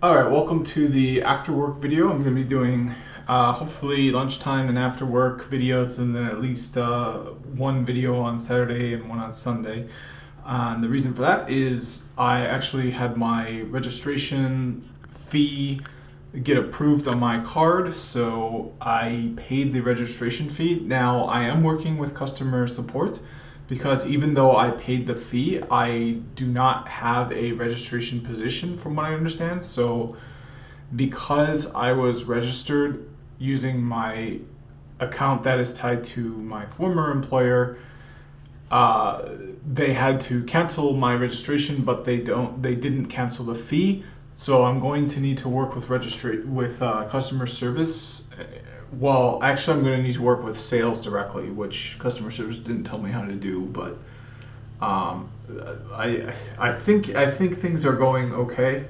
Alright, welcome to the after work video. I'm going to be doing hopefully lunchtime and after work videos, and then at least one video on Saturday and one on Sunday. And the reason for that is I actually had my registration fee get approved on my card, so I paid the registration fee. Now I am working with customer support because even though I paid the fee, I do not have a registration position from what I understand. So because I was registered using my account that is tied to my former employer, they had to cancel my registration, but they didn't cancel the fee. So I'm going to need to work with customer service. Well, actually, I'm going to need to work with sales directly, which customer service didn't tell me how to do. But I think things are going okay,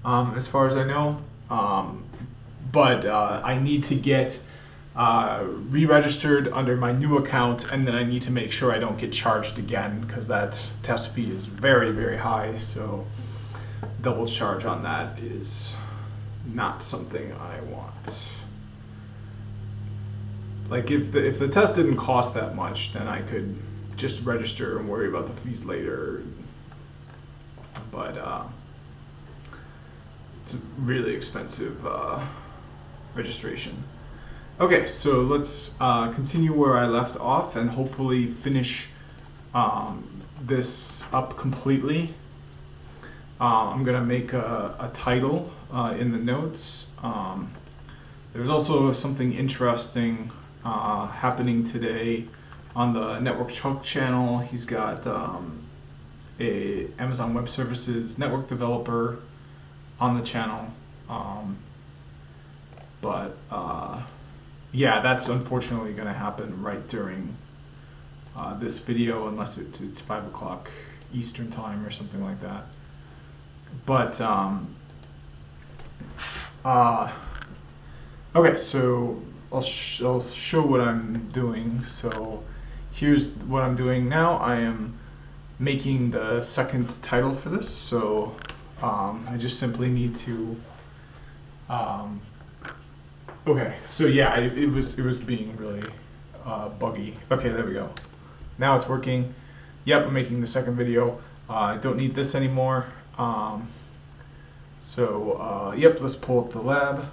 as far as I know. But I need to get re-registered under my new account, and then I need to make sure I don't get charged again because that test fee is very, very high. So double charge on that is not something I want. Like if the test didn't cost that much, then I could just register and worry about the fees later. But it's a really expensive registration. Okay, so let's continue where I left off and hopefully finish this up completely. I'm gonna make a title in the notes. There's also something interesting happening today on the Network Truck channel. He's got a Amazon Web Services network developer on the channel, but yeah, that's unfortunately going to happen right during this video, unless it's 5 o'clock Eastern time or something like that. But okay, so I'll show what I'm doing. So here's what I'm doing now. I am making the second title for this. So I just simply need to okay, so yeah, it was being really buggy. Okay, there we go. Now it's working. Yep, I'm making the second video. I don't need this anymore. Yep, let's pull up the lab.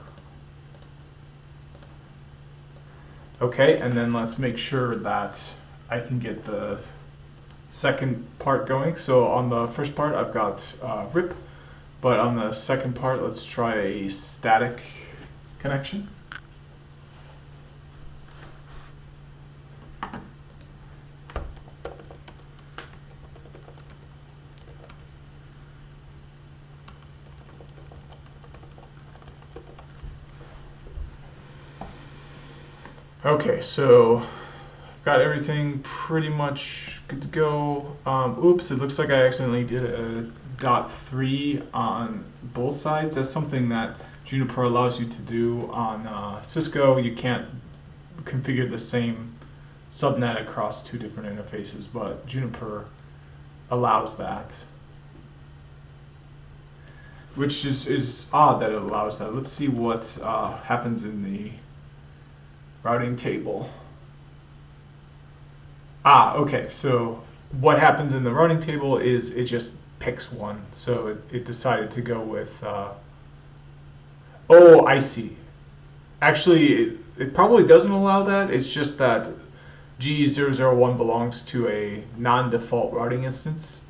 Okay, and then let's make sure that I can get the second part going. So on the first part, I've got RIP, but on the second part, let's try a static connection. Okay, so I've got everything pretty much good to go. Oops, it looks like I accidentally did a .3 on both sides. That's something that Juniper allows you to do on Cisco. You can't configure the same subnet across two different interfaces, but Juniper allows that. Which is odd that it allows that. Let's see what happens in the routing table. Okay, so what happens in the routing table is it just picks one. So it decided to go with, oh, I see. Actually, it probably doesn't allow that. It's just that G001 belongs to a non-default routing instance.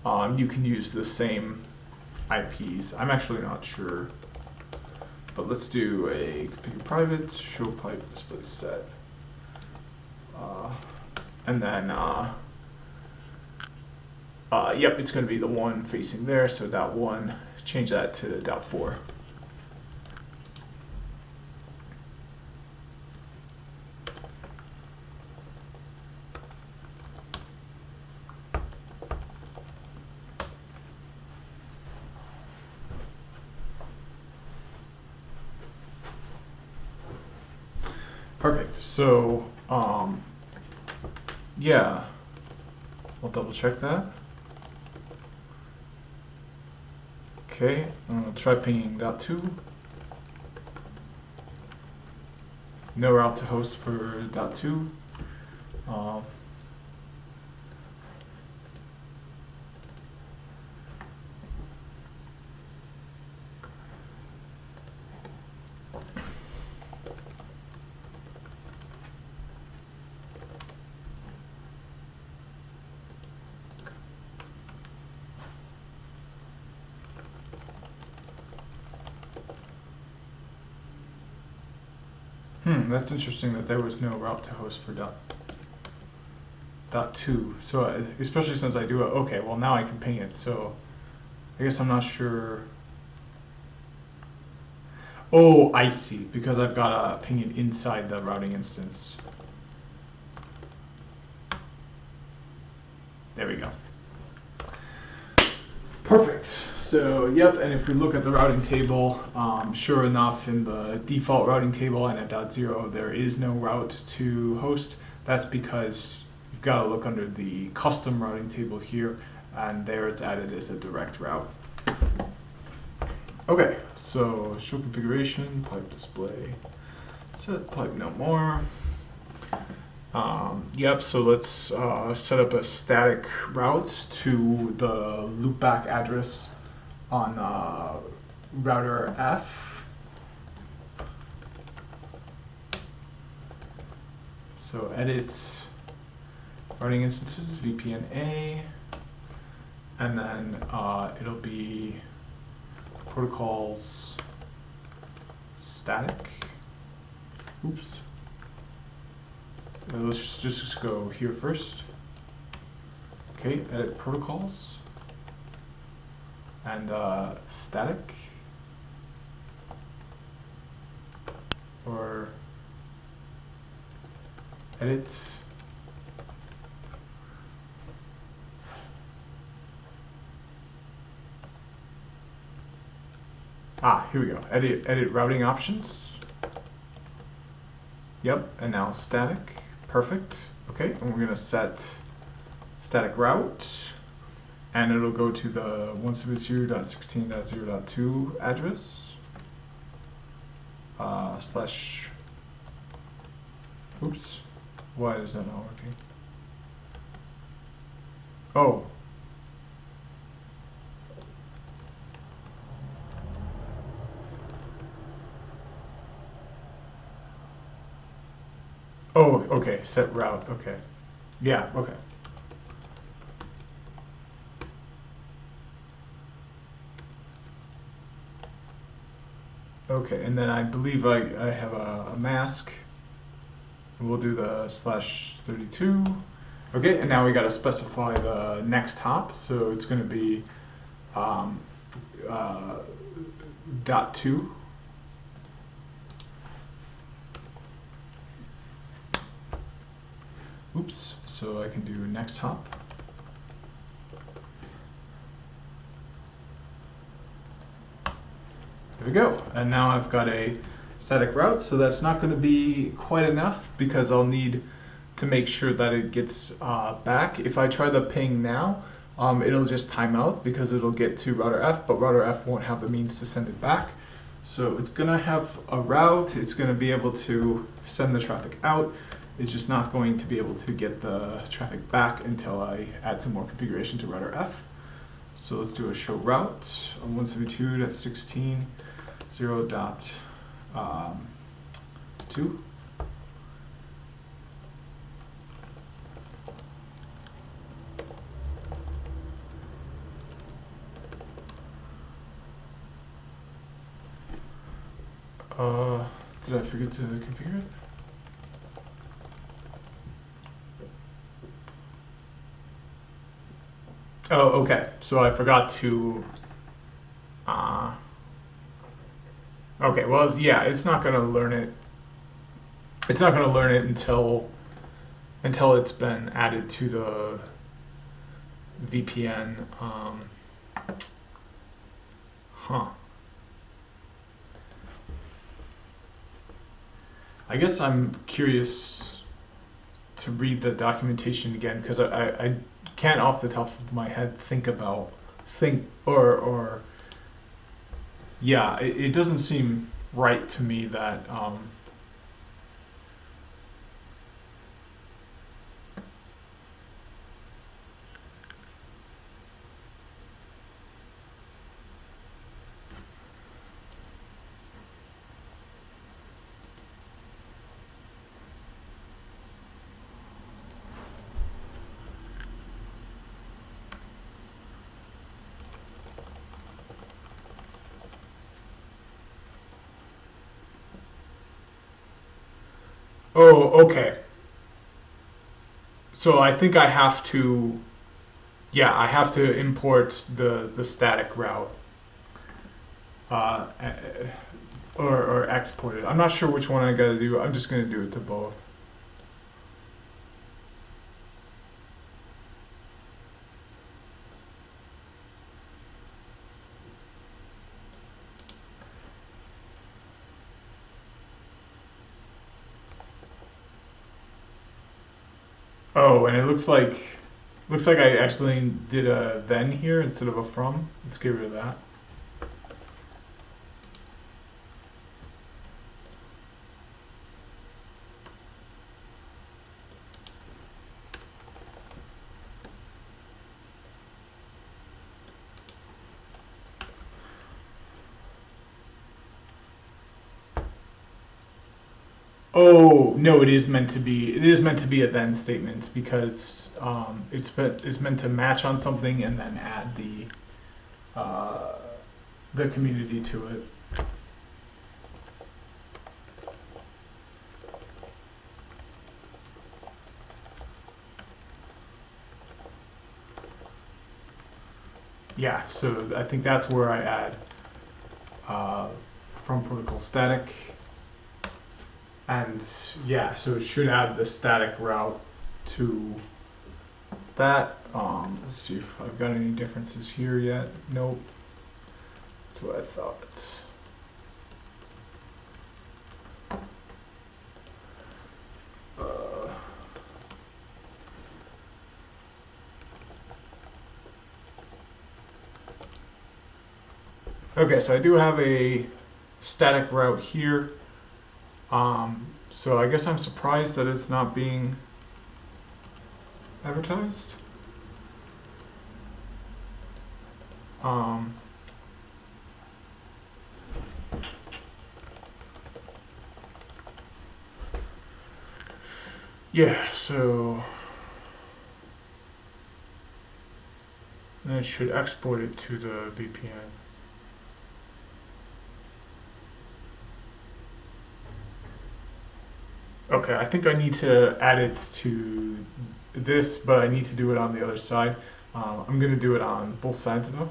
You can use the same IPs. I'm actually not sure. But let's do a configure private, show pipe display set. And then, yep, it's going to be the one facing there. So .1, change that to .4. Perfect. So, yeah, we'll double check that. Okay, I'm gonna try pinging .2. No route to host for .2. That's interesting that there was no route to host for .2. So especially since I do it, okay, well now I can ping it. So I guess I'm not sure. Oh, I see, because I've got to ping it inside the routing instance. There we go. Perfect. So, yep, and if we look at the routing table, sure enough, in the default routing table and at .0, there is no route to host. That's because you've got to look under the custom routing table here, and there it's added as a direct route. Okay, so show configuration, pipe display, set pipe no more. Yep, so let's set up a static route to the loopback address on router F. So edit routing instances, VPN A, and then it'll be protocols static. Oops. Let's just go here first. Okay, edit protocols and static, or edit here we go. Edit routing options. Yep, and now static. Perfect. Okay, and we're gonna set static route, and it'll go to the 172.16.0.2 address slash. Oops, why is that not working? Oh. Oh, okay, set route, okay. Yeah, okay. Okay, and then I believe I have a mask. We'll do the /32. Okay, and now we got to specify the next hop. So it's going to be .2. Oops, so I can do next hop. There we go. And now I've got a static route, so that's not going to be quite enough because I'll need to make sure that it gets back. If I try the ping now, it'll just time out because it'll get to router F, but router F won't have the means to send it back. So it's going to have a route, it's going to be able to send the traffic out, it's just not going to be able to get the traffic back until I add some more configuration to router F. So let's do a show route on 172.16.0.2. Did I forget to configure it? Oh, okay. So I forgot to. Okay. Well, yeah. It's not gonna learn it. It's not gonna learn it until it's been added to the VPN. I guess I'm curious to read the documentation again because I can't off the top of my head think yeah, it doesn't seem right to me that oh, okay. So I think I have to, yeah, I have to import the static route, uh, or export it. I'm not sure which one I gotta do. I'm just gonna do it to both. Oh, and it looks like I actually did a then here instead of a from. Let's get rid of that. Oh no, it is meant to be. It is meant to be a then statement because it's meant to match on something and then add uh, the community to it. Yeah, so I think that's where I add uh, from protocol static, and yeah, so it should add the static route to that. Let's see if I've got any differences here yet. Nope. That's what I thought. Uh, okay, so I do have a static route here. So I guess I'm surprised that it's not being advertised. Um, yeah, so then it should export it to the VPN. Okay, I think I need to add it to this, but I need to do it on the other side. I'm going to do it on both sides though.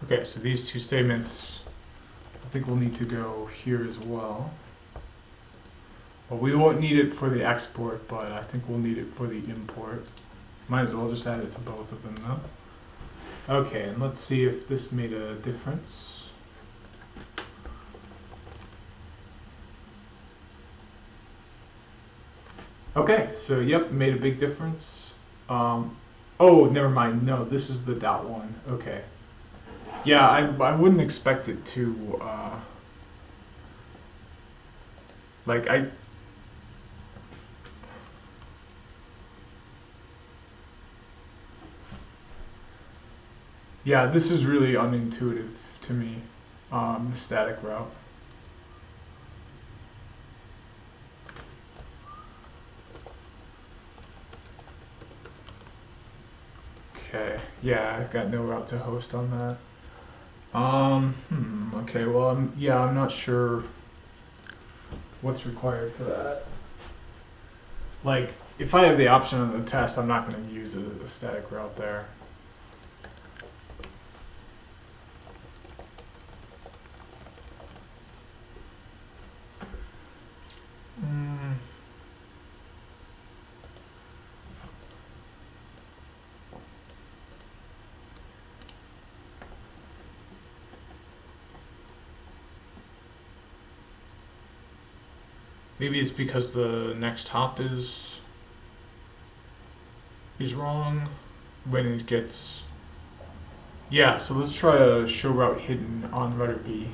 Okay, so these two statements, I think we'll need to go here as well. Well, we won't need it for the export, but I think we'll need it for the import. Might as well just add it to both of them though. Okay, and let's see if this made a difference. Okay, so yep, made a big difference. Oh, never mind. No, this is the dot one. Okay. Yeah, I wouldn't expect it to, like, yeah, this is really unintuitive to me, the static route. Okay, yeah, I've got no route to host on that. Okay, well, yeah, I'm not sure. what's required for that. Like, if I have the option on the test, I'm not going to use a static route there. Maybe it's because the next hop is wrong when it gets. Yeah, so let's try a show route hidden on router B.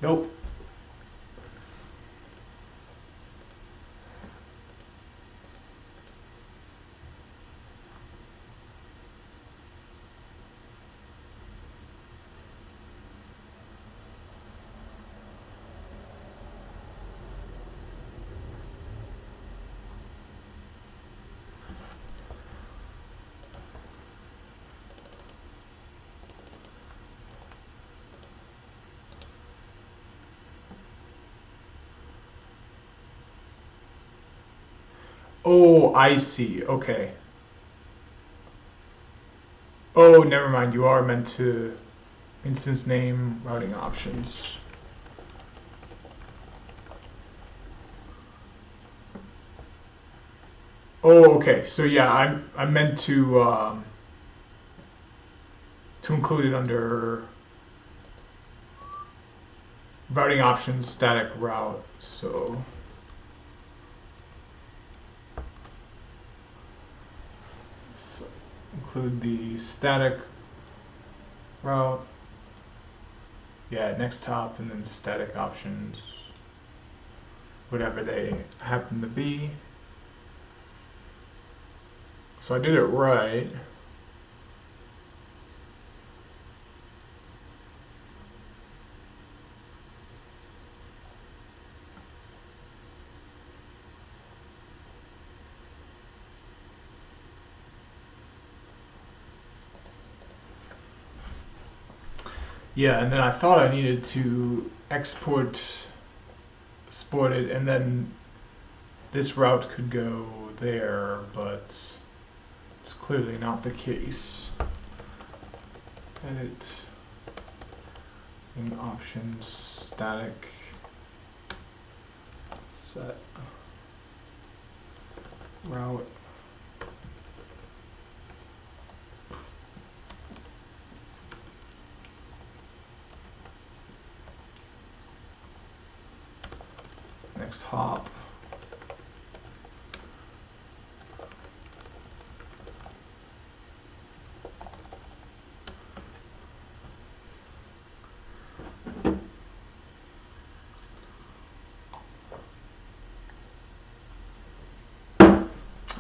Nope. Oh, I see. Okay. Oh, never mind. You are meant to instance name routing options. Oh, okay. So yeah, I meant to include it under routing options static route. So include the static route. Yeah, next hop and then static options, whatever they happen to be. So I did it right. Yeah, and then I thought I needed to export it, and then this route could go there, but it's clearly not the case. Edit in options static set route. Next hop.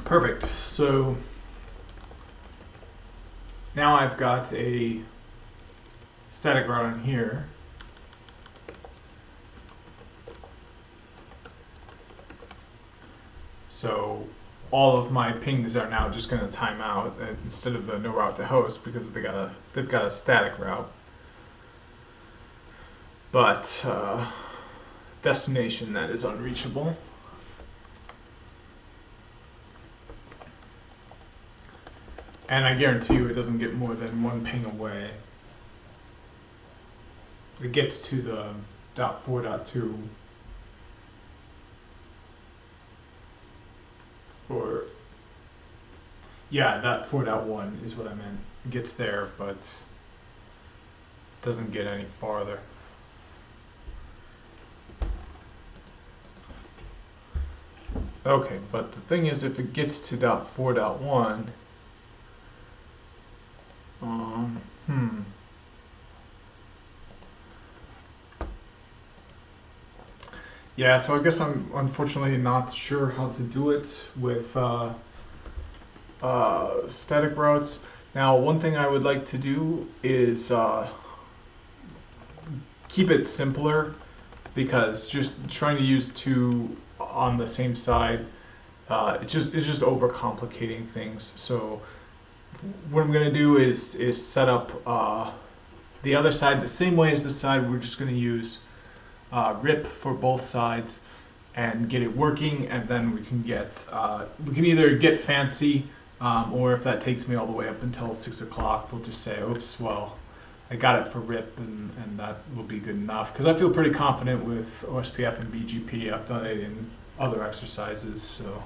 Perfect. So now I've got a static route in here. So all of my pings are now just going to time out instead of the no route to host because they've got a static route. But destination that is unreachable. And I guarantee you it doesn't get more than one ping away. It gets to the .4.2 or yeah, that 4.1 is what I meant. It gets there, but doesn't get any farther. Okay, but the thing is, if it gets to .4.1, yeah, so I guess I'm unfortunately not sure how to do it with static routes. Now, one thing I would like to do is keep it simpler, because just trying to use two on the same side, it's just overcomplicating things. So what I'm going to do is set up the other side the same way as this side. We're just going to use RIP for both sides and get it working, and then we can either get fancy, or if that takes me all the way up until 6 o'clock, we'll just say, oops, well, I got it for RIP, and that will be good enough, because I feel pretty confident with OSPF and BGP. I've done it in other exercises. So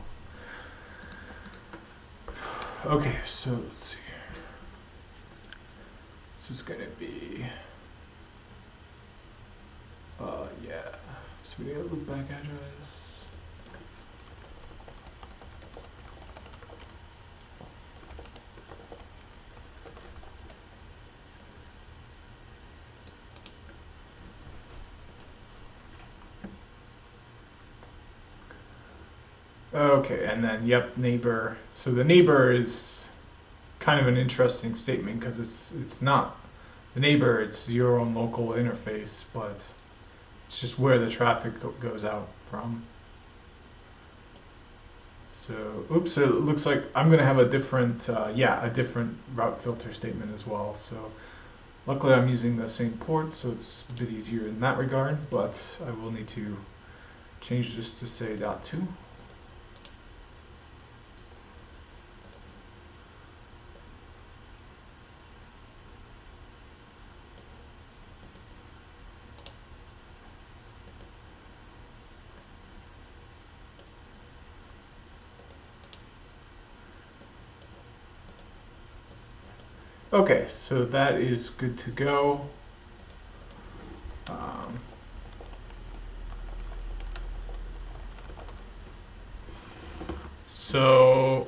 okay, so let's see here. This is going to be yeah, so we got a loop back address. Okay, and then, yep, neighbor. So the neighbor is kind of an interesting statement, because it's not the neighbor, it's your own local interface, but it's just where the traffic goes out from. So, oops, so it looks like I'm going to have a different, a different route filter statement as well. So luckily I'm using the same port, so it's a bit easier in that regard, but I will need to change this to say .2. Okay, so that is good to go. So,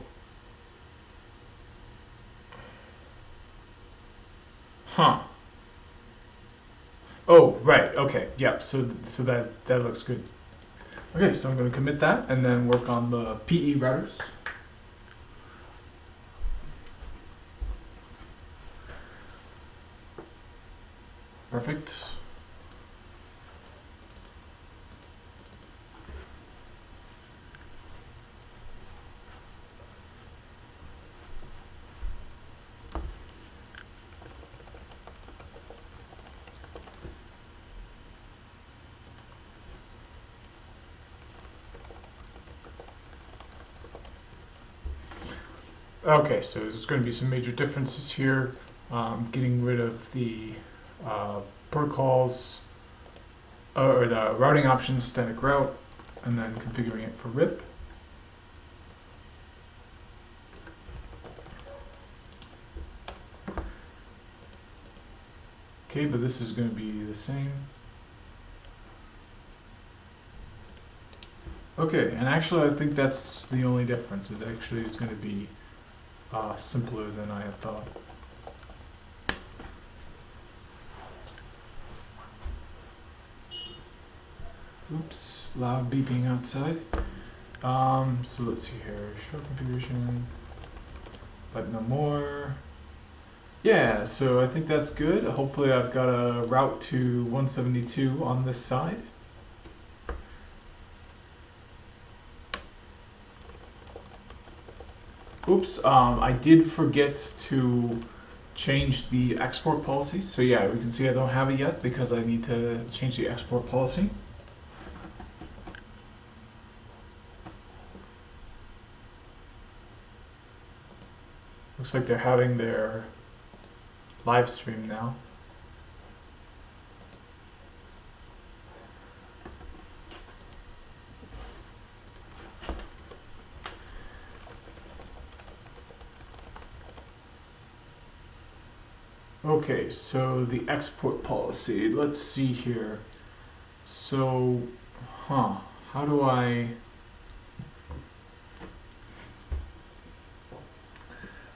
oh, right. Okay. Yep. So that looks good. Okay. So I'm going to commit that and then work on the PE routers. Perfect. Okay, so there's going to be some major differences here. Getting rid of the protocols or the routing options, static route, and then configuring it for RIP. Okay, but this is going to be the same. Okay, and actually I think that's the only difference. It actually is going to be simpler than I had thought. Oops, loud beeping outside. So let's see here, show configuration, but no more. Yeah, so I think that's good. Hopefully I've got a route to 172 on this side. Oops, I did forget to change the export policy. So yeah, we can see I don't have it yet because I need to change the export policy. Looks like they're having their live stream now. Okay, so the export policy, let's see here. So, how do I...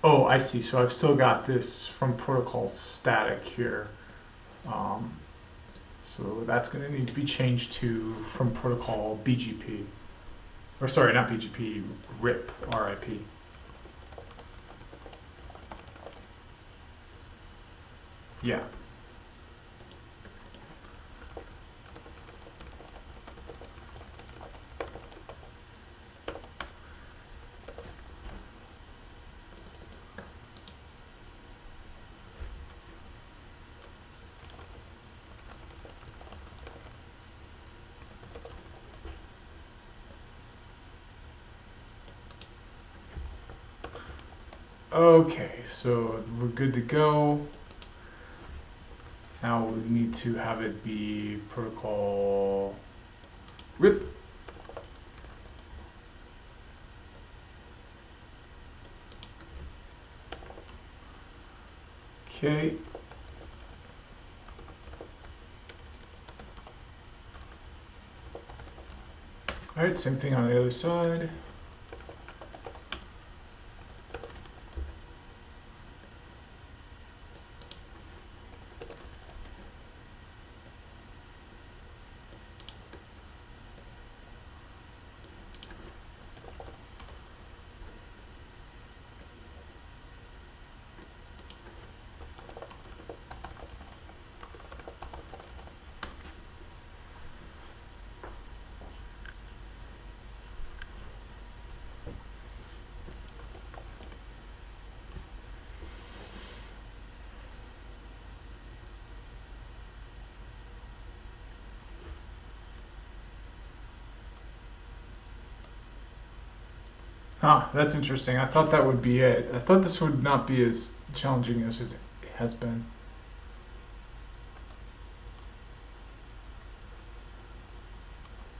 Oh, I see. So I've still got this from protocol static here. So that's going to need to be changed to from protocol BGP. Or sorry, not BGP, RIP, RIP. Yeah. Okay, so we're good to go. Now we need to have it be protocol RIP. Okay. All right, same thing on the other side. Ah, that's interesting. I thought that would be it. I thought this would not be as challenging as it has been.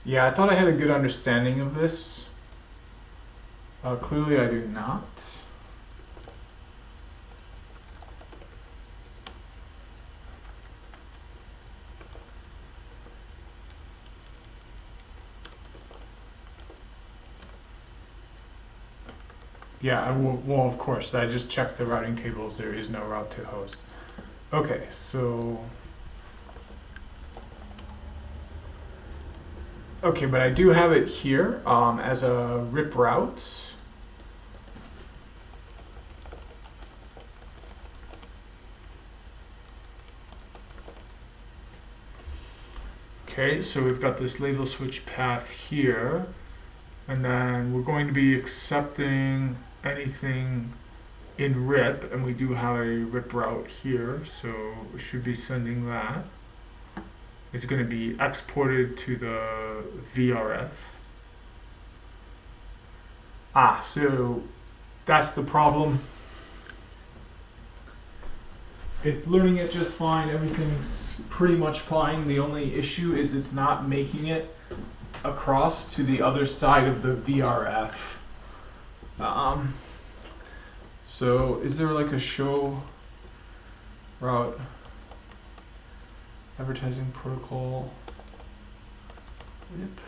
Yeah, I thought I had a good understanding of this. Clearly I do not. Yeah, well, of course, I just checked the routing tables. There is no route to host. Okay, so... Okay, but I do have it here as a RIP route. Okay, so we've got this label switch path here, and then we're going to be accepting anything in RIP, and we do have a RIP route here, so we should be sending that. It's going to be exported to the VRF. Ah, so that's the problem. It's learning it just fine. Everything's pretty much fine. The only issue is it's not making it across to the other side of the VRF. So is there like a show route advertising protocol RIP?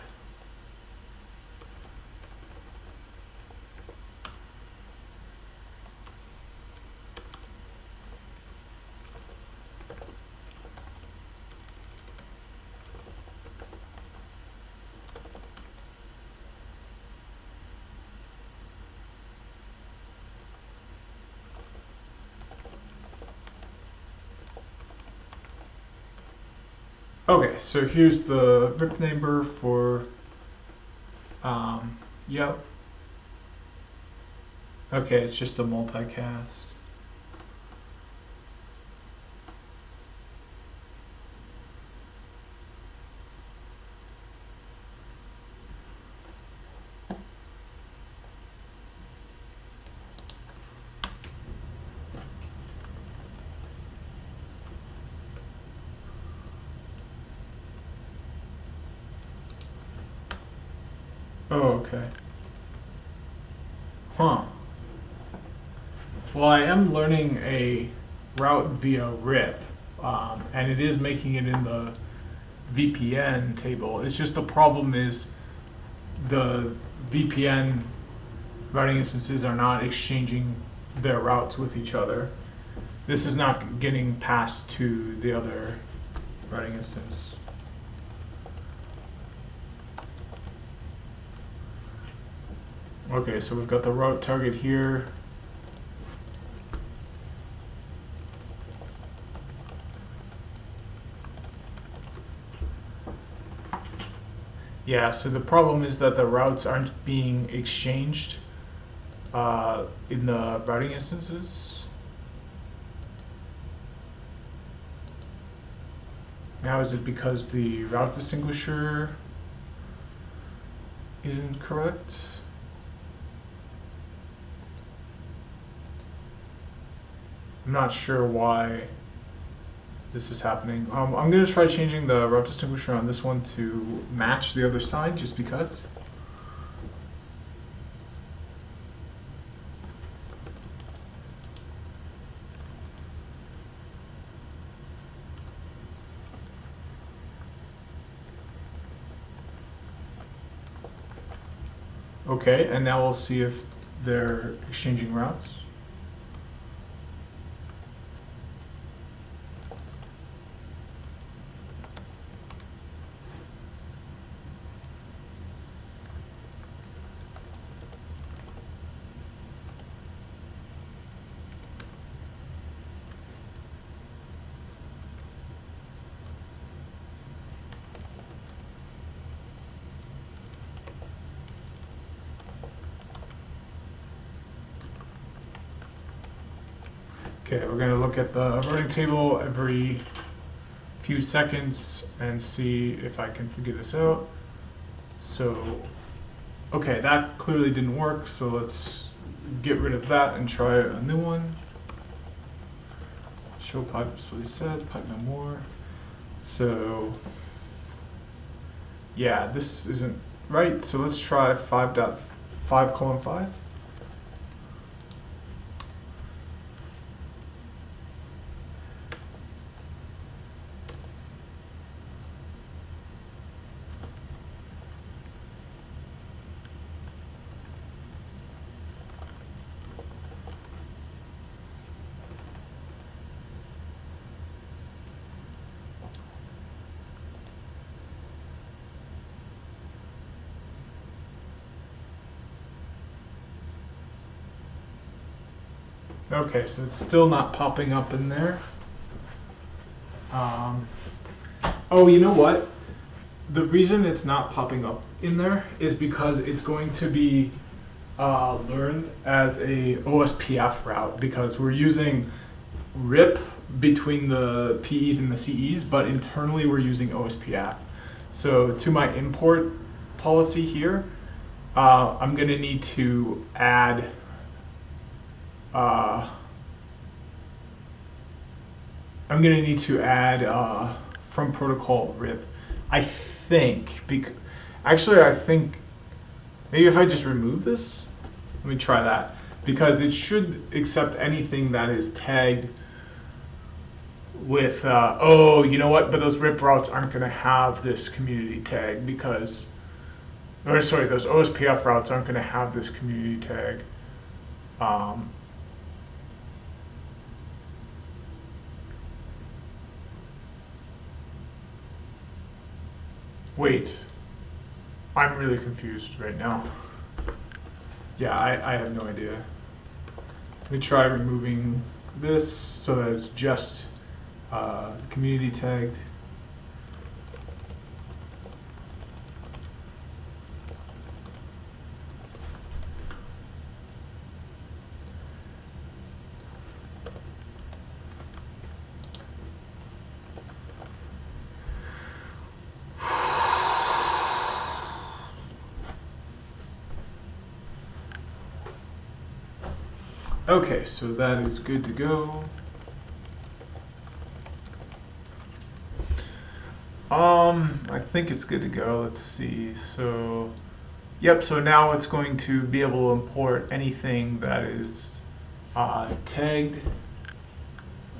Okay, so here's the RIP number for, yep. Okay, it's just a multicast. Oh, okay. Huh. Well, I am learning a route via RIP, and it is making it in the VPN table. It's just the problem is the VPN routing instances are not exchanging their routes with each other. This is not getting passed to the other routing instance. Okay, so we've got the route target here. Yeah, so the problem is that the routes aren't being exchanged in the routing instances. Now is it because the route distinguisher isn't correct? I'm not sure why this is happening. I'm going to try changing the route distinguisher on this one to match the other side, just because. Okay, and now we'll see if they're exchanging routes. Okay, we're going to look at the routing table every few seconds and see if I can figure this out. So, okay, that clearly didn't work, so let's get rid of that and try a new one. Show pipe is what he said, pipe no more. So, yeah, this isn't right, so let's try 5.5:5. Okay, so it's still not popping up in there. Oh, you know what? The reason it's not popping up in there is because it's going to be learned as a OSPF route, because we're using RIP between the PEs and the CEs, but internally we're using OSPF. So to my import policy here, I'm going to need to add from protocol RIP. I think, actually I think maybe if I just remove this, let me try that, because it should accept anything that is tagged with, oh, you know what, but those RIP routes aren't going to have this community tag because, or sorry, those OSPF routes aren't going to have this community tag. Wait, I'm really confused right now. Yeah, I have no idea. Let me try removing this so that it's just community tagged. Okay, so that is good to go. I think it's good to go. Let's see. So, yep, so now it's going to be able to import anything that is tagged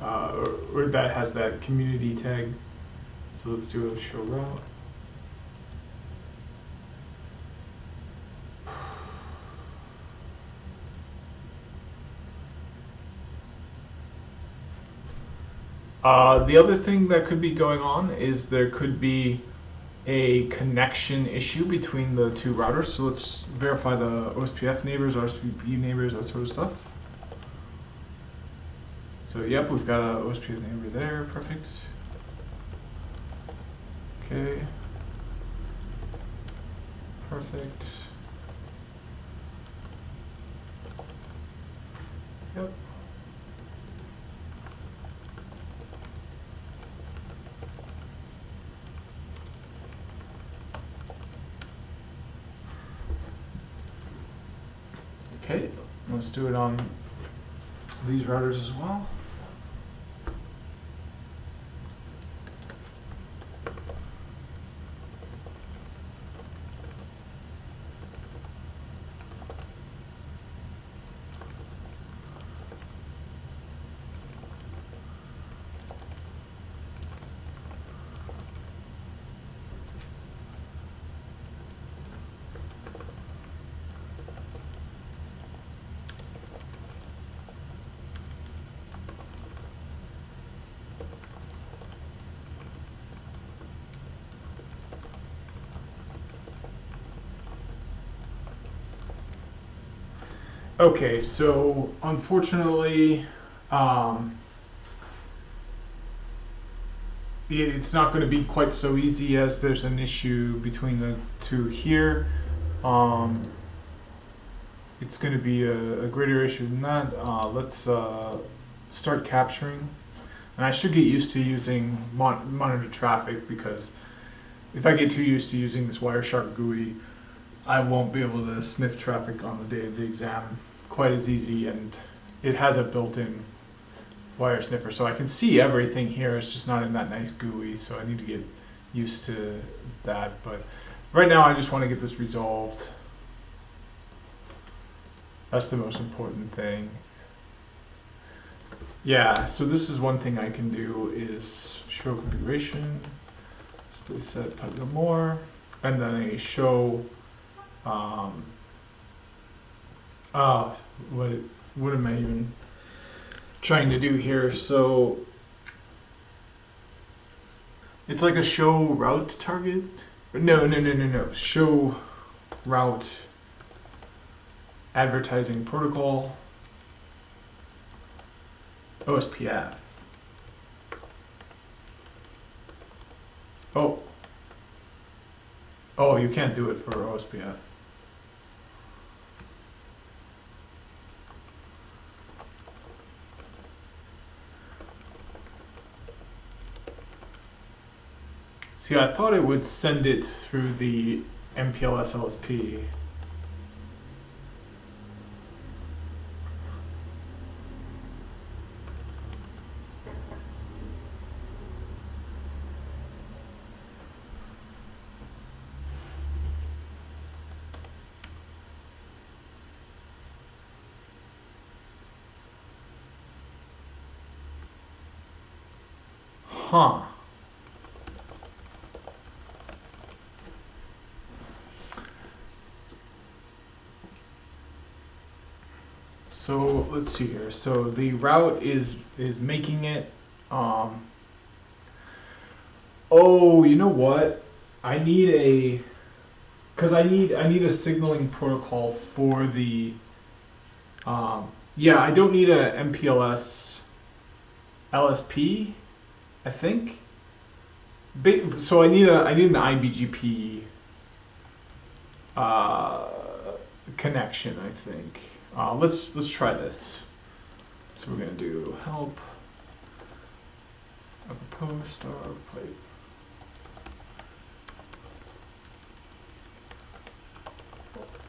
or that has that community tag. So let's do a show route. The other thing that could be going on is there could be a connection issue between the two routers. So let's verify the OSPF neighbors, RSVP neighbors, that sort of stuff. So yep, we've got an OSPF neighbor there, perfect. Okay. Perfect. Yep. Okay, let's do it on these routers as well. Okay, so unfortunately, um, it's not going to be quite so easy as there's an issue between the two here. Um, it's going to be a greater issue than that. Let's start capturing. And I should get used to using monitor traffic, because if I get too used to using this Wireshark GUI, I won't be able to sniff traffic on the day of the exam quite as easy, and it has a built-in wire sniffer, so I can see everything here. It's just not in that nice GUI, so I need to get used to that. But right now I just want to get this resolved. That's the most important thing. Yeah, so this is one thing I can do, is show configuration, display set, pipe no more, and then a show what am I even trying to do here? So it's like a show route target. No. Show route advertising protocol OSPF. Oh, you can't do it for OSPF. See, I thought it would send it through the MPLS LSP. Huh. So let's see here. So the route is making it. Oh, you know what? I need a, because I need a signaling protocol for the. Yeah, I don't need a MPLS LSP, I think. So I need an IBGP connection, I think. Let's try this. So we're gonna do help upper post star pipe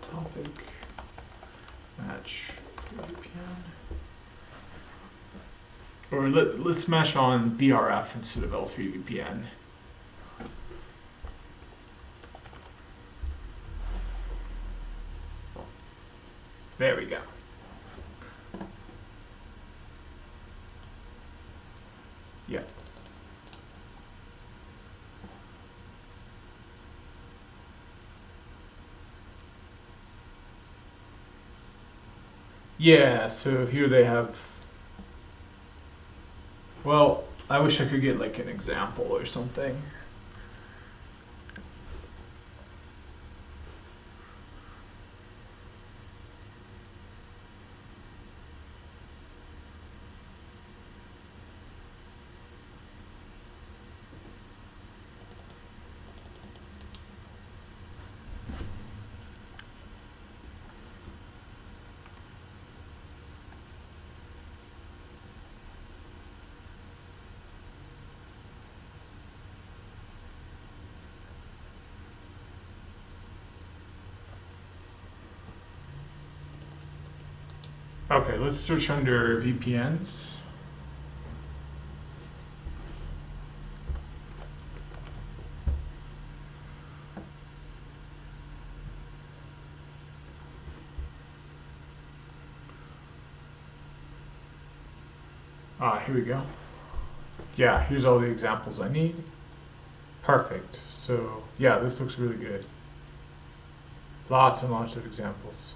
topic match VPN, or let's mash on VRF instead of L3 VPN. There we go. Yeah. Yeah, so here they have, well, I wish I could get like an example or something. Okay, let's search under VPNs. Here we go. Yeah, here's all the examples I need. Perfect. So yeah, this looks really good. Lots and lots of examples.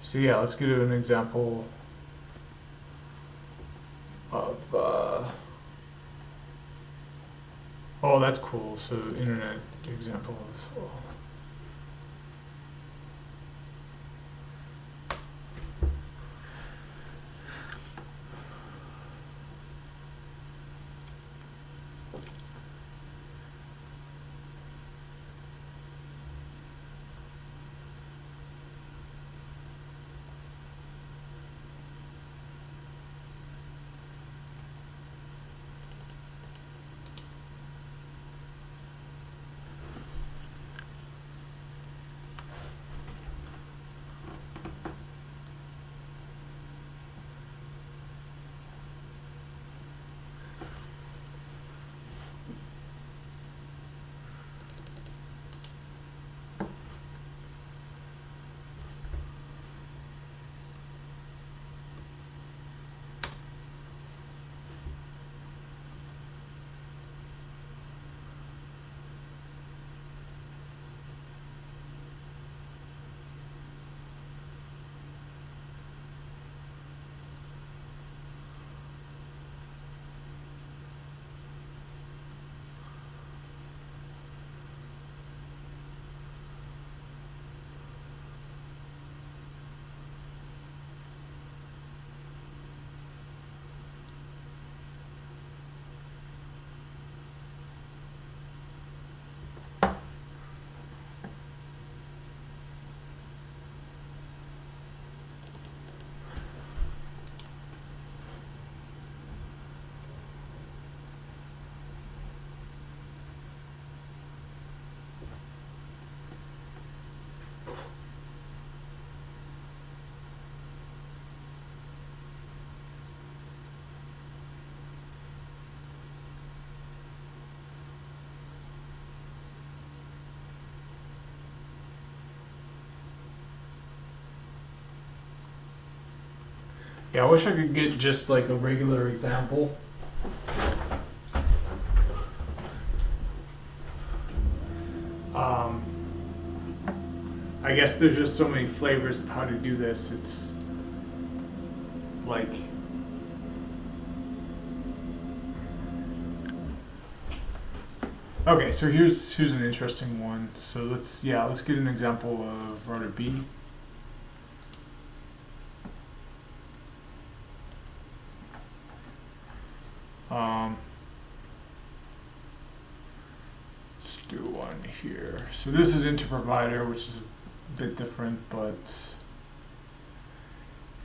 So yeah, let's get an example of, oh, that's cool. So internet example as well. Yeah, I wish I could get just like a regular example. Um, I guess there's just so many flavors of how to do this. It's like, okay, so here's an interesting one. So let's get an example of router B. Um, let's do one here. So this is interprovider, which is a bit different, but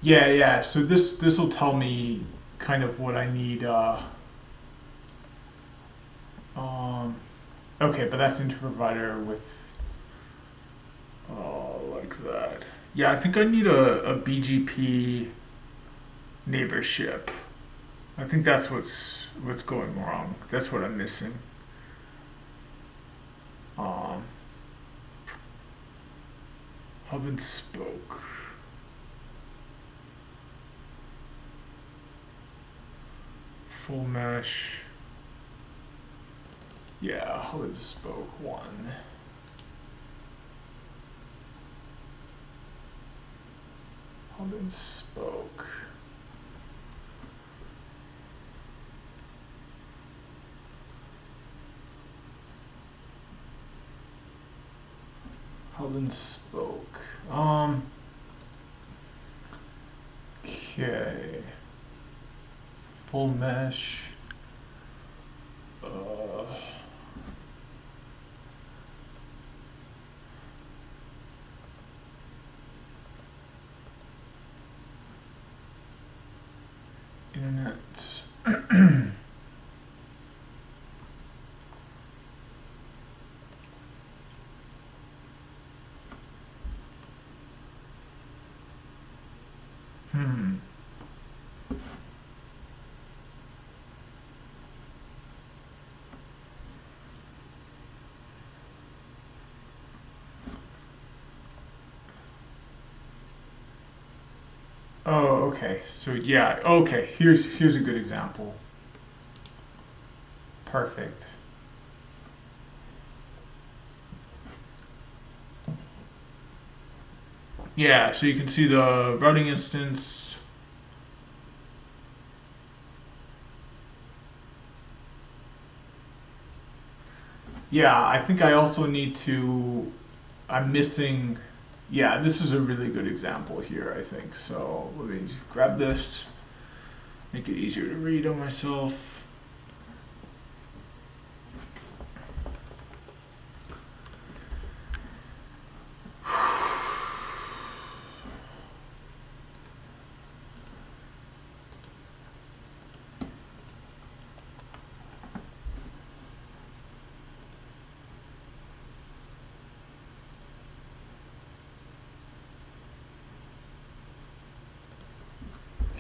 yeah. So this will tell me kind of what I need. Okay, but that's interprovider with like that. Yeah, I think I need a BGP neighborship. I think that's what's going wrong. That's what I'm missing. Um, hub and spoke. Full mesh. Yeah, hub and spoke one. Hub and spoke. Hub and spoke. Okay. Full mesh. Internet. Hmm. Oh, okay. So yeah, okay. Here's a good example. Perfect. Yeah, so you can see the routing instance. Yeah, I think I also need to, I'm missing, yeah, this is a really good example here, I think. So let me grab this, make it easier to read on myself.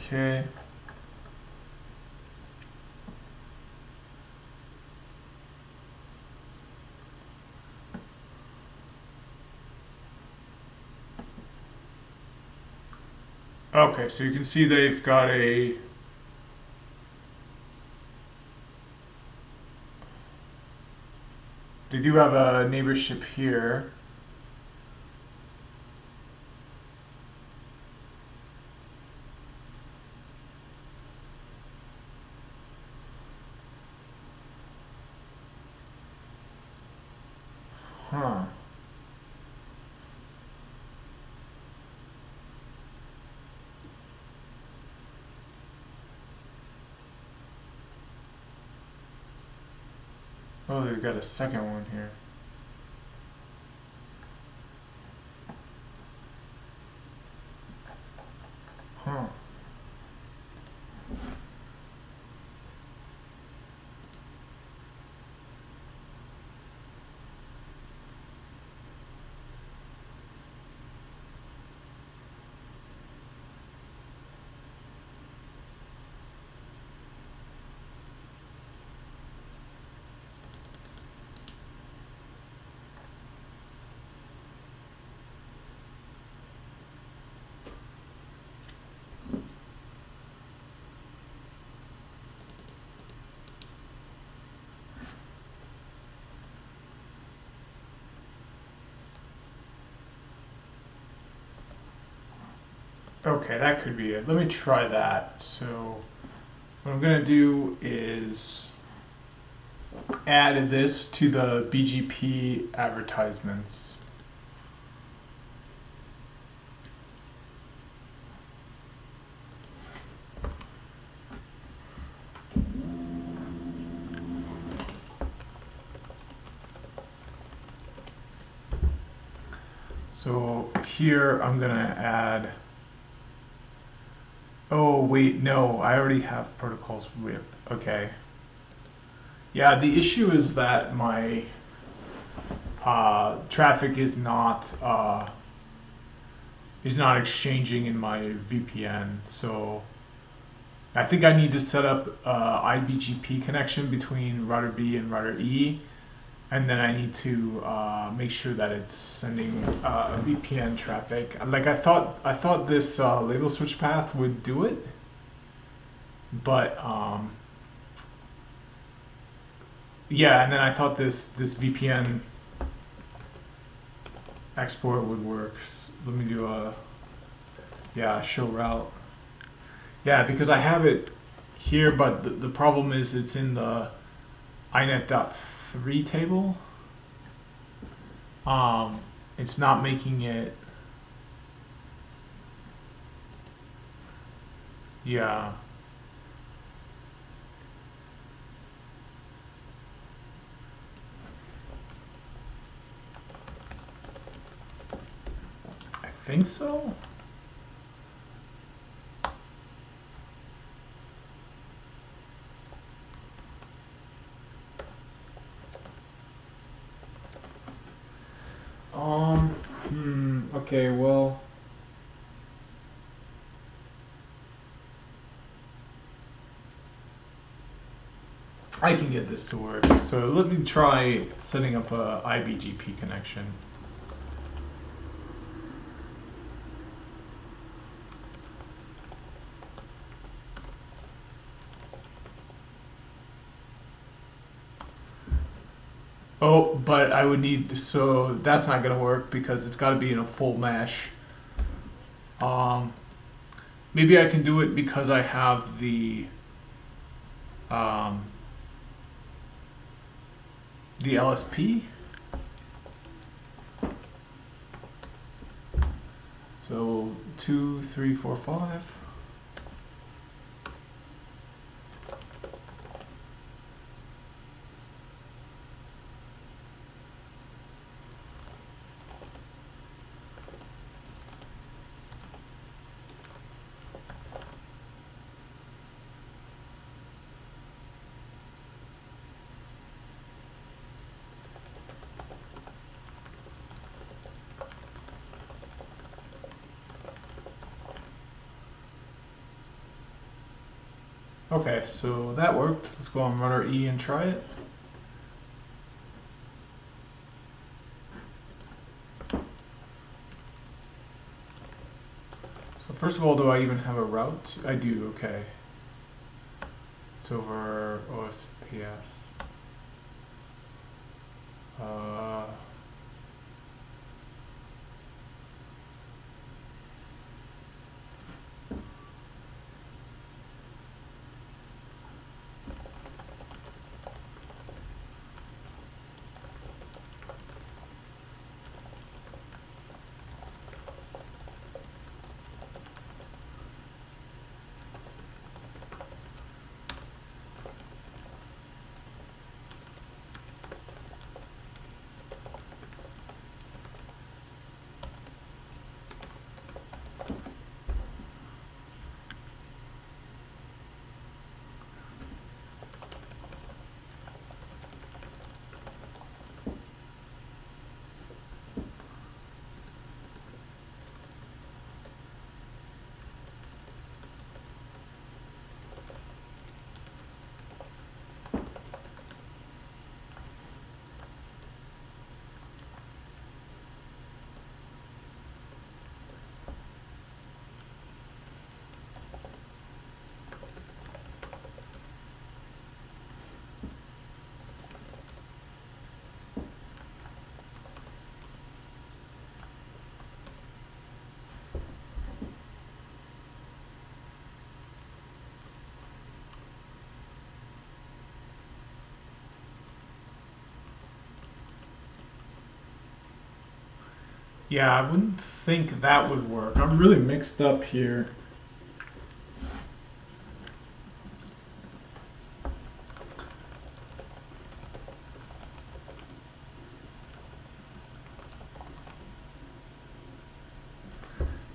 Okay. Okay, so you can see they've got a, they do have a neighborship here. Huh. Oh, they've got a second one here. Huh. Okay, that could be it. Let me try that. So what I'm gonna do is add this to the BGP advertisements. So here I'm gonna add, oh wait, no, I already have protocols with, okay. Yeah, the issue is that my traffic is not exchanging in my VPN. So I think I need to set up IBGP connection between router B and router E, and then I need to make sure that it's sending VPN traffic. Like I thought this label switch path would do it, but yeah, and then I thought this VPN export would work. Let me do a show route. Yeah, because I have it here, but the problem is it's in the inet.3 table. It's not making it. Yeah. I think so. Okay, well. I can get this to work. So let me try setting up a IBGP connection. Oh, but I would need, so that's not gonna work because it's gotta be in a full mesh. Maybe I can do it because I have the LSP. So 2, 3, 4, 5. Okay, so that worked. Let's go on router E and try it. So first of all, do I even have a route? I do, okay. It's over OSPF. Yeah, I wouldn't think that would work. I'm really mixed up here.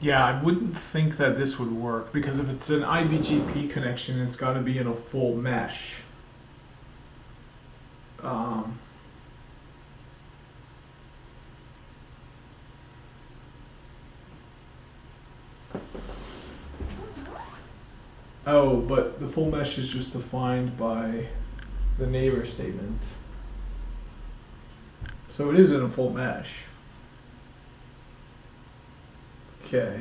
Yeah, I wouldn't think that this would work because if it's an IBGP connection, it's got to be in a full mesh. Um, oh, but the full mesh is just defined by the neighbor statement. So it is in a full mesh. Okay.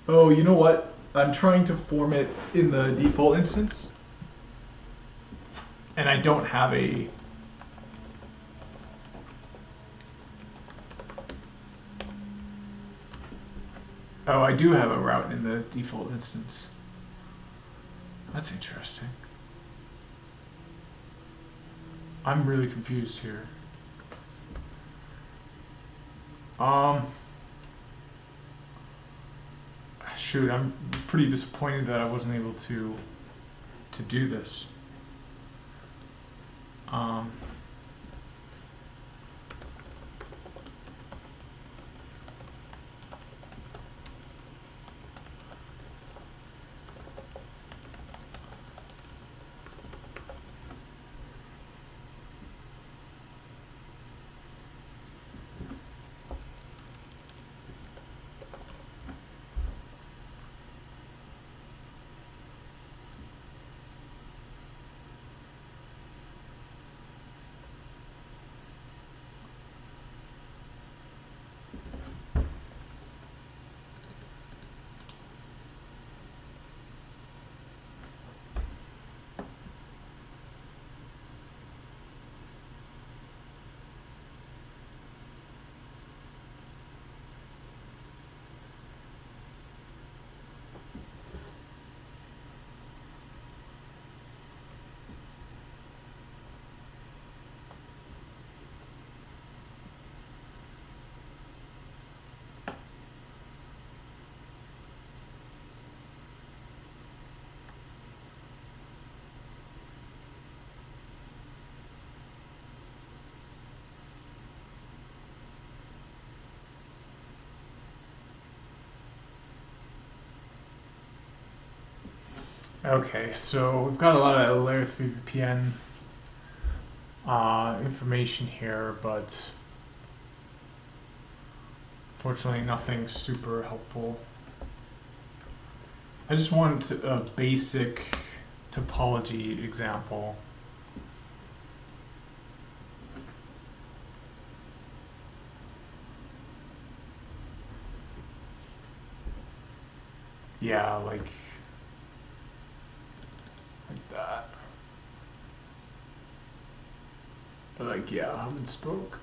Oh, you know what? I'm trying to form it in the default instance, and I don't have a... Oh, I do have a route in the default instance. That's interesting. I'm really confused here. Shoot, I'm pretty disappointed that I wasn't able to do this. Um, okay, so we've got a lot of layer 3 VPN information here, but fortunately nothing super helpful. I just wanted a basic topology example. Yeah, like that. Like, yeah, hub and spoke.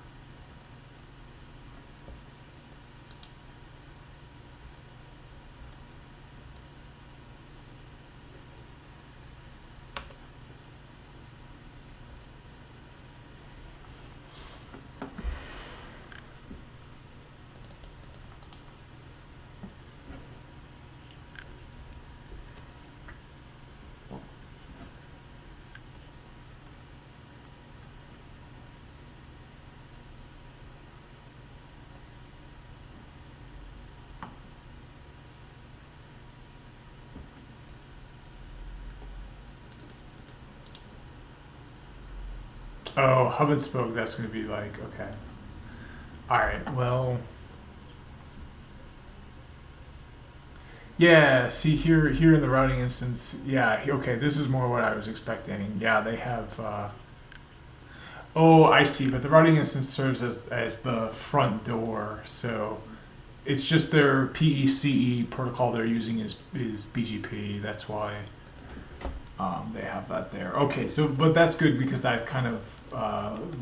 Oh, hub and spoke, that's going to be like, okay. All right, well. Yeah, see here in the routing instance, yeah, okay, this is more what I was expecting. Yeah, they have, oh, I see, but the routing instance serves as the front door, so it's just their PECE protocol they're using is BGP, that's why they have that there. Okay, so, but that's good because that kind of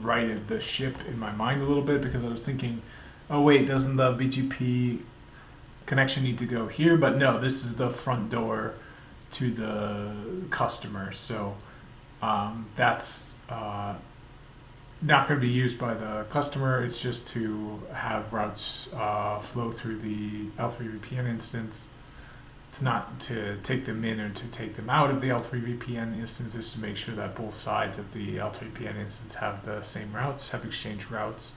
righted the ship in my mind a little bit because I was thinking, oh wait, doesn't the BGP connection need to go here? But no, this is the front door to the customer. So that's not going to be used by the customer. It's just to have routes flow through the L3 VPN instance. It's not to take them in or to take them out of the L3 VPN instance. It's to make sure that both sides of the L3 VPN instance have the same routes, have exchange routes.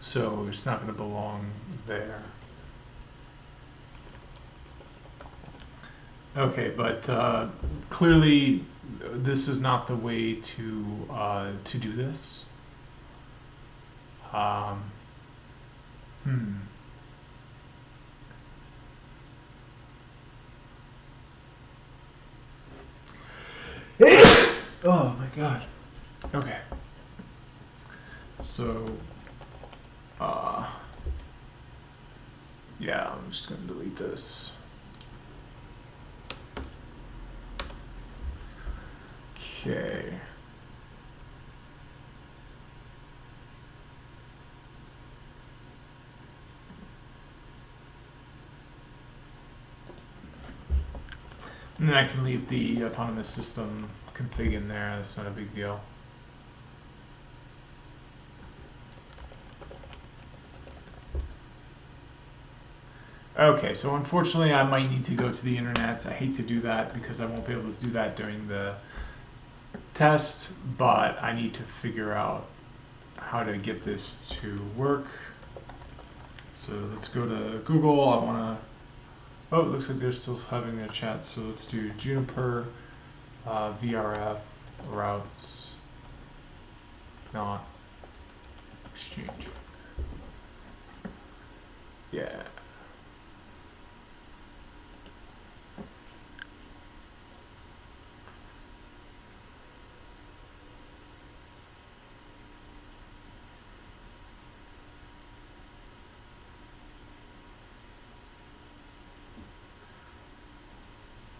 So it's not going to belong there. Okay, but clearly this is not the way to do this. Um, hmm. Oh my god. Okay. So, yeah, I'm just gonna delete this. Okay. And then I can leave the autonomous system config in there. That's not a big deal. Okay, so unfortunately I might need to go to the internet. I hate to do that because I won't be able to do that during the test, but I need to figure out how to get this to work. So let's go to Google. I want to, oh, it looks like they're still having their chat. So let's do Juniper VRF routes, not exchange. Yeah.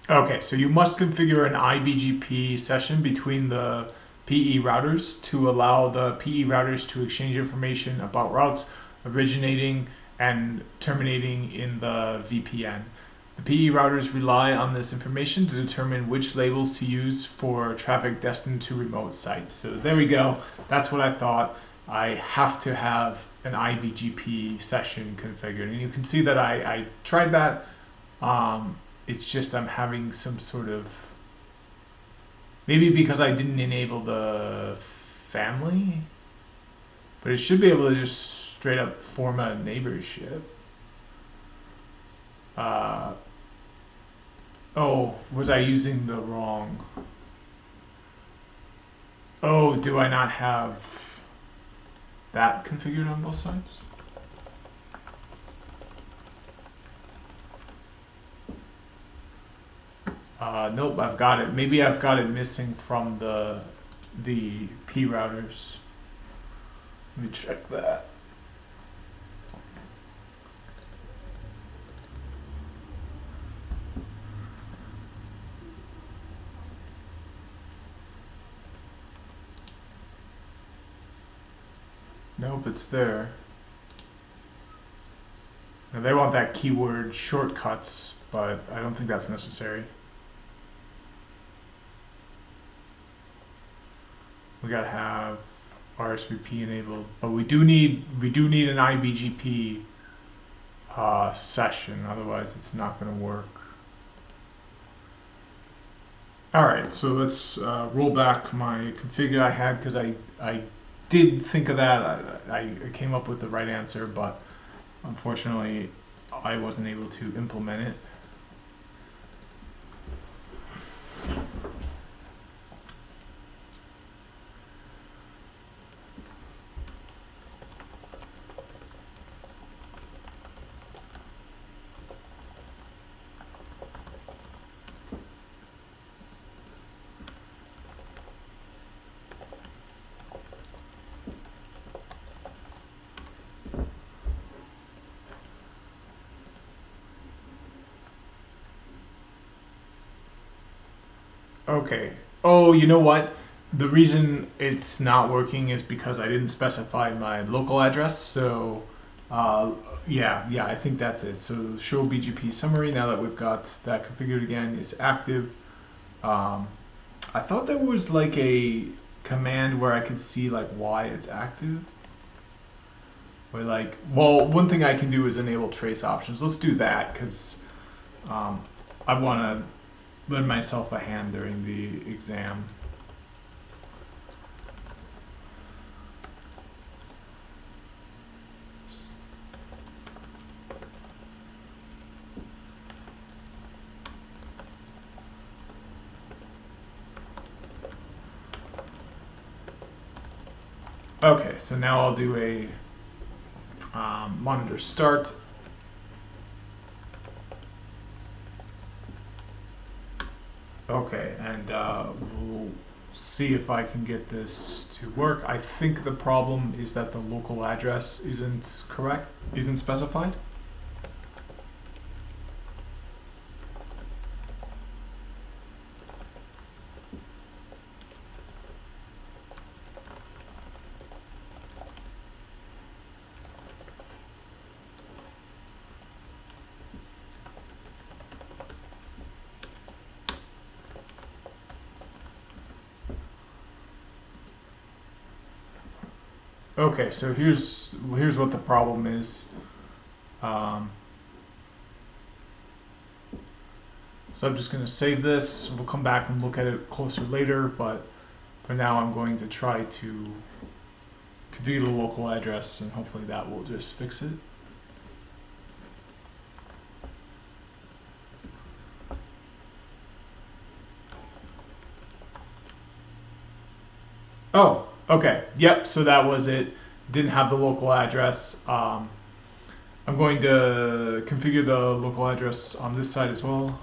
Okay, so you must configure an IBGP session between the PE routers to allow the PE routers to exchange information about routes originating and terminating in the VPN. The PE routers rely on this information to determine which labels to use for traffic destined to remote sites. So there we go. That's what I thought. I have to have an IBGP session configured. And you can see that I tried that. It's just I'm having some sort of, maybe because I didn't enable the family, but it should be able to just straight up format neighborship. Oh, was I using the wrong? Oh, do I not have that configured on both sides? Nope, I've got it. Maybe I've got it missing from the P routers. Let me check that. Nope, it's there. Now they want that keyword shortcuts, but I don't think that's necessary. We gotta have RSVP enabled, but we do need an IBGP session, otherwise it's not going to work. All right, so let's roll back my config I had because I did think of that. I came up with the right answer, but unfortunately I wasn't able to implement it. Okay. Oh, you know what? The reason it's not working is because I didn't specify my local address. So, yeah, I think that's it. So show BGP summary. Now that we've got that configured again, it's active. I thought there was like a command where I could see like why it's active. Or like, well, one thing I can do is enable trace options. Let's do that because I want to lend myself a hand during the exam. Okay, so now I'll do a monitor start. Okay, and we'll see if I can get this to work. I think the problem is that the local address isn't correct, isn't specified. Okay, so here's what the problem is. So I'm just going to save this. We'll come back and look at it closer later, but for now I'm going to try to configure the local address and hopefully that will just fix it. Oh, okay. Yep, so that was it. Didn't have the local address. I'm going to configure the local address on this side as well.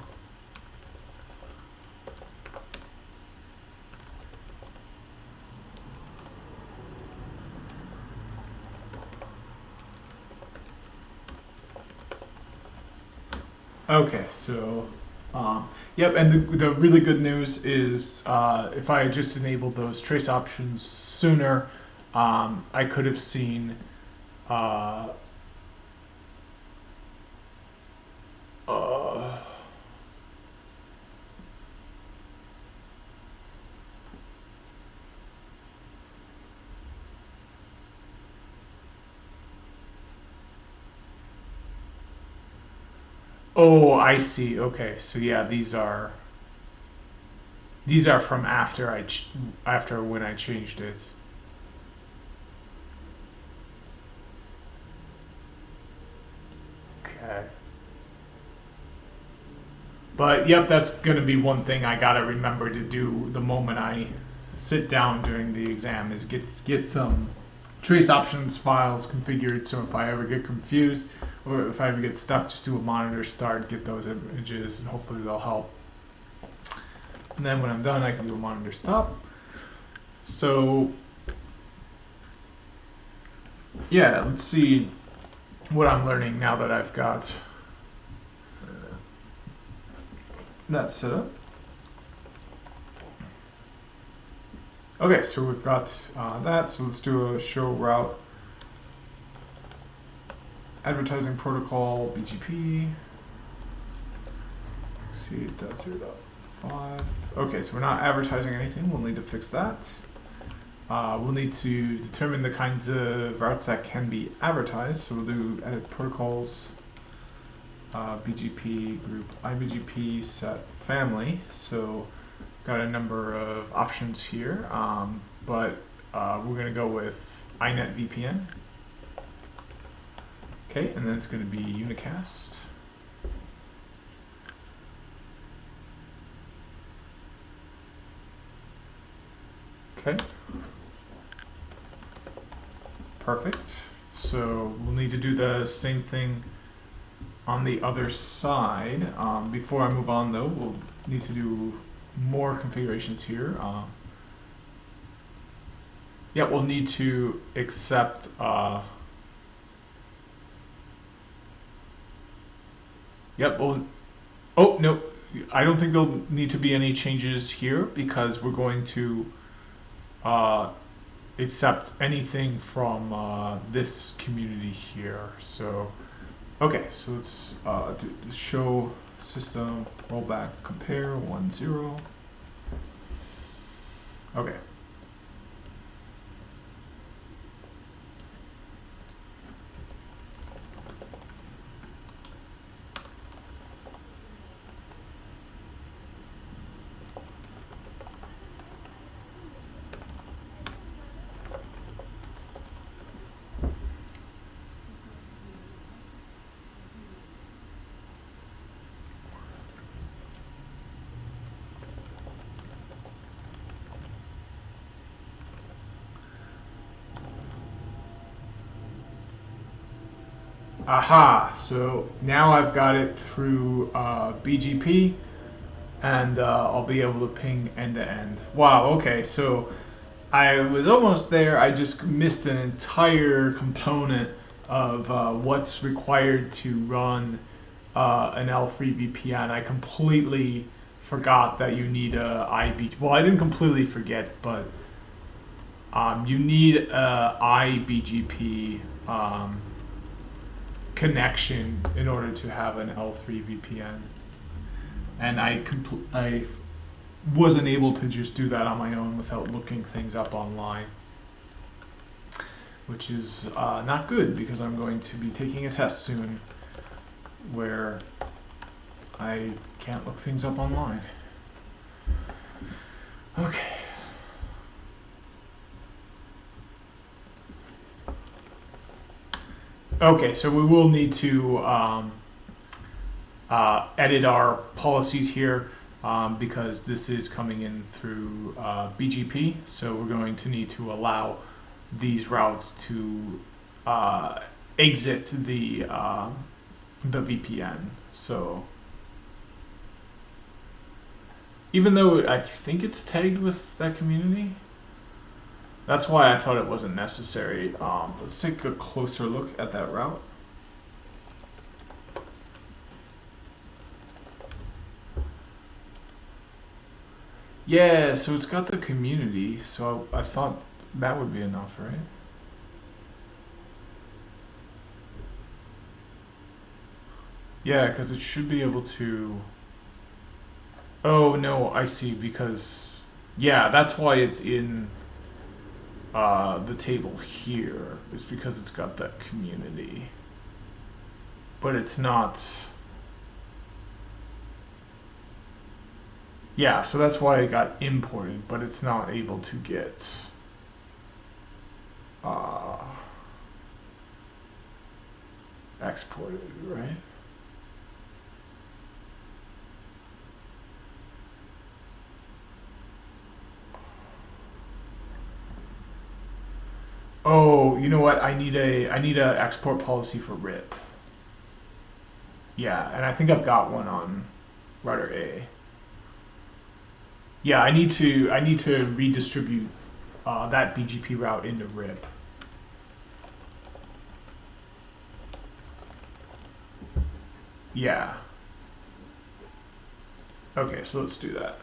Okay, so yep, and the really good news is if I had just enabled those trace options sooner, I could have seen uh, oh, I see. Okay, so yeah, these are from after after when I changed it. Okay. But yep, that's gonna be one thing I gotta remember to do the moment I sit down during the exam is get some trace options files configured, so if I ever get confused or if I ever get stuck, just do a monitor start, get those images, and hopefully they'll help. And then when I'm done, I can do a monitor stop. So yeah, let's see what I'm learning now that I've got that set up. Okay, so we've got that, so let's do a show route. Advertising protocol, BGP. See, that's 0.5. Okay, so we're not advertising anything. We'll need to fix that. We'll need to determine the kinds of routes that can be advertised. So we'll do edit protocols, BGP group, IBGP set family. So got a number of options here, but we're going to go with iNet VPN. Okay, and then it's going to be unicast. Okay. Perfect. So we'll need to do the same thing on the other side. Before I move on though, we'll need to do more configurations here. Yeah, we'll need to accept yep, well, oh, no, I don't think there'll need to be any changes here because we're going to accept anything from this community here. So, okay, so let's do the show system rollback compare 1.0. Okay. Aha! So now I've got it through BGP, and I'll be able to ping end to end. Wow, okay, so I was almost there. I just missed an entire component of what's required to run an L3 VPN. I completely forgot that you need a IBGP. Well, I didn't completely forget, but you need a IBGP connection in order to have an L3 VPN. And I wasn't able to just do that on my own without looking things up online, which is not good because I'm going to be taking a test soon where I can't look things up online. Okay. Okay, so we will need to edit our policies here because this is coming in through BGP. So we're going to need to allow these routes to exit the VPN. So even though I think it's tagged with that community, that's why I thought it wasn't necessary. Let's take a closer look at that route. Yeah, so it's got the community, so I thought that would be enough, right? Yeah, because it should be able to... Oh, no, I see, because... Yeah, that's why it's in the table here. It's because it's got that community. But it's not... Yeah, so that's why it got imported, but it's not able to get... exported, right? Oh, you know what? I need a export policy for RIP. Yeah, and I think I've got one on router A. Yeah, I need to redistribute that BGP route into RIP. Yeah. Okay, so let's do that.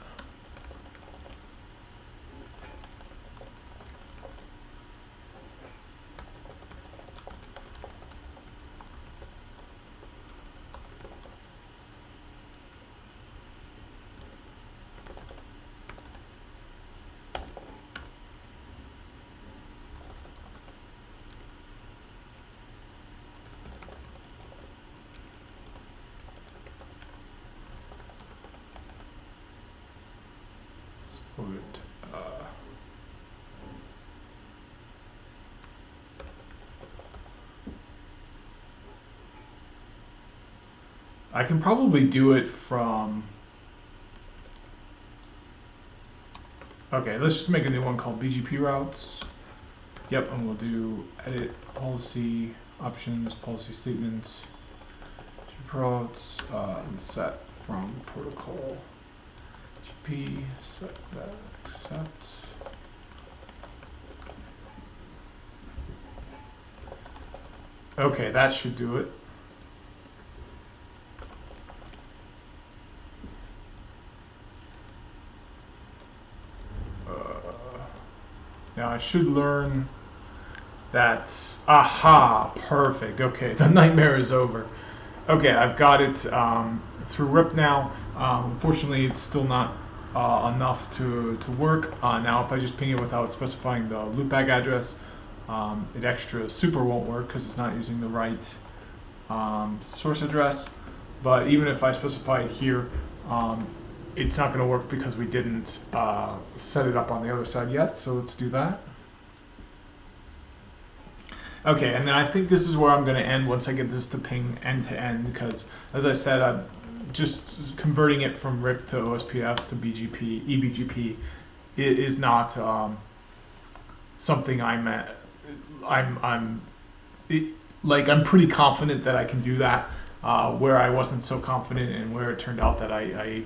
I can probably do it from... Okay, let's just make a new one called BGP routes. Yep, and we'll do edit policy options, policy statements, BGP routes, and set from protocol. GP, set that, accept. Okay, that should do it. Now I should learn that. Aha, perfect. Okay, the nightmare is over. Okay, I've got it through RIP now. Unfortunately, it's still not enough to work. Now, if I just ping it without specifying the loopback address, it extra super won't work because it's not using the right source address. But even if I specify it here, it's not going to work because we didn't set it up on the other side yet. So let's do that. Okay, and then I think this is where I'm going to end once I get this to ping end to end, because as I said, I'm just converting it from RIP to OSPF to BGP, eBGP. It is not something like I'm pretty confident that I can do that. Where I wasn't so confident and where it turned out that I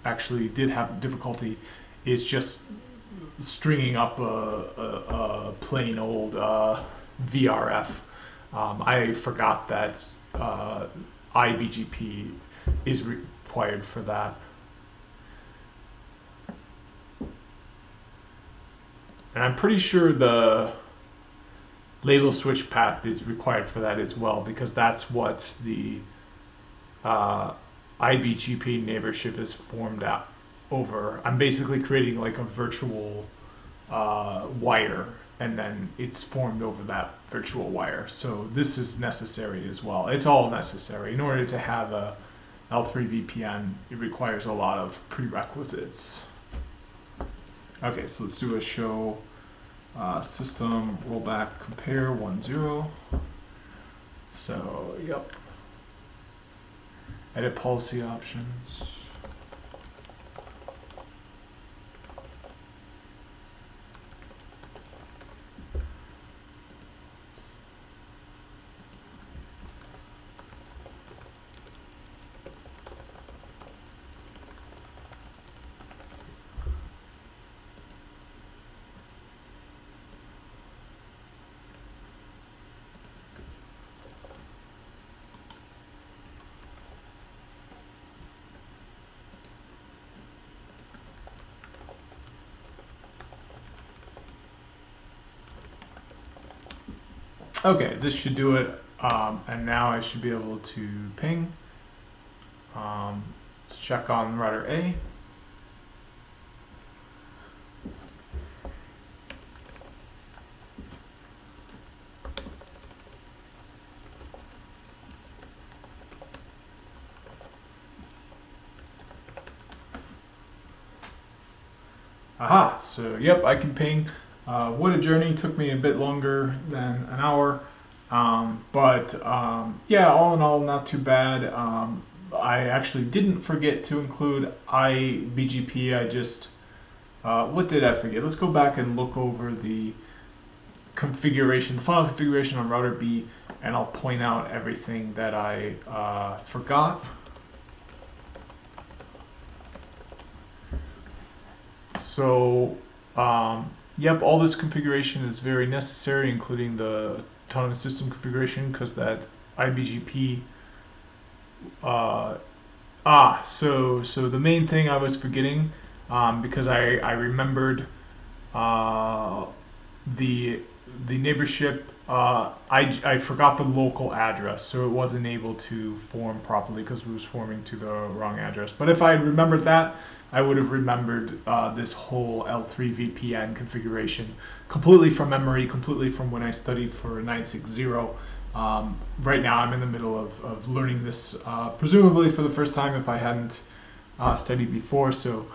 actually did have difficulty is just stringing up a plain old VRF. I forgot that iBGP is required for that. And I'm pretty sure the label switch path is required for that as well, because that's what the iBGP neighborship is formed out over. I'm basically creating like a virtual wire, and then it's formed over that virtual wire. So this is necessary as well. It's all necessary. In order to have a L3 VPN, it requires a lot of prerequisites. Okay, so let's do a show system rollback compare 1.0. So, yep. Edit policy options. Okay, this should do it, and now I should be able to ping. Let's check on router A. Aha, so yep, I can ping. What a journey, took me a bit longer than an hour, but yeah, all in all, not too bad. I actually didn't forget to include iBGP. I just, what did I forget? Let's go back and look over the configuration, the final configuration on router B, and I'll point out everything that I forgot. So, yep, all this configuration is very necessary, including the autonomous system configuration, because that iBGP. So the main thing I was forgetting, because I remembered the neighborship. I forgot the local address, so it wasn't able to form properly because it was forming to the wrong address. But if I had remembered that, I would have remembered this whole L3 VPN configuration completely from memory, completely from when I studied for 960. Right now I'm in the middle of learning this, presumably for the first time if I hadn't studied before. So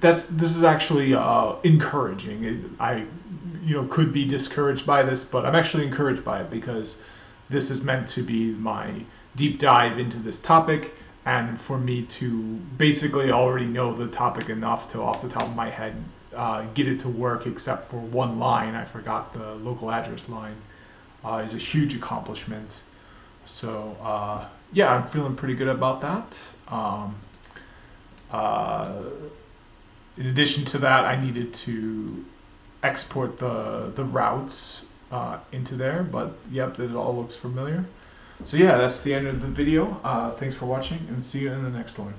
this is actually encouraging. I could be discouraged by this, but I'm actually encouraged by it because this is meant to be my deep dive into this topic, and for me to basically already know the topic enough to, off the top of my head, get it to work except for one line. I forgot the local address line. Is a huge accomplishment. So yeah, I'm feeling pretty good about that. In addition to that, I needed to export the routes into there, but yep, it all looks familiar. So yeah, that's the end of the video. Thanks for watching, and see you in the next one.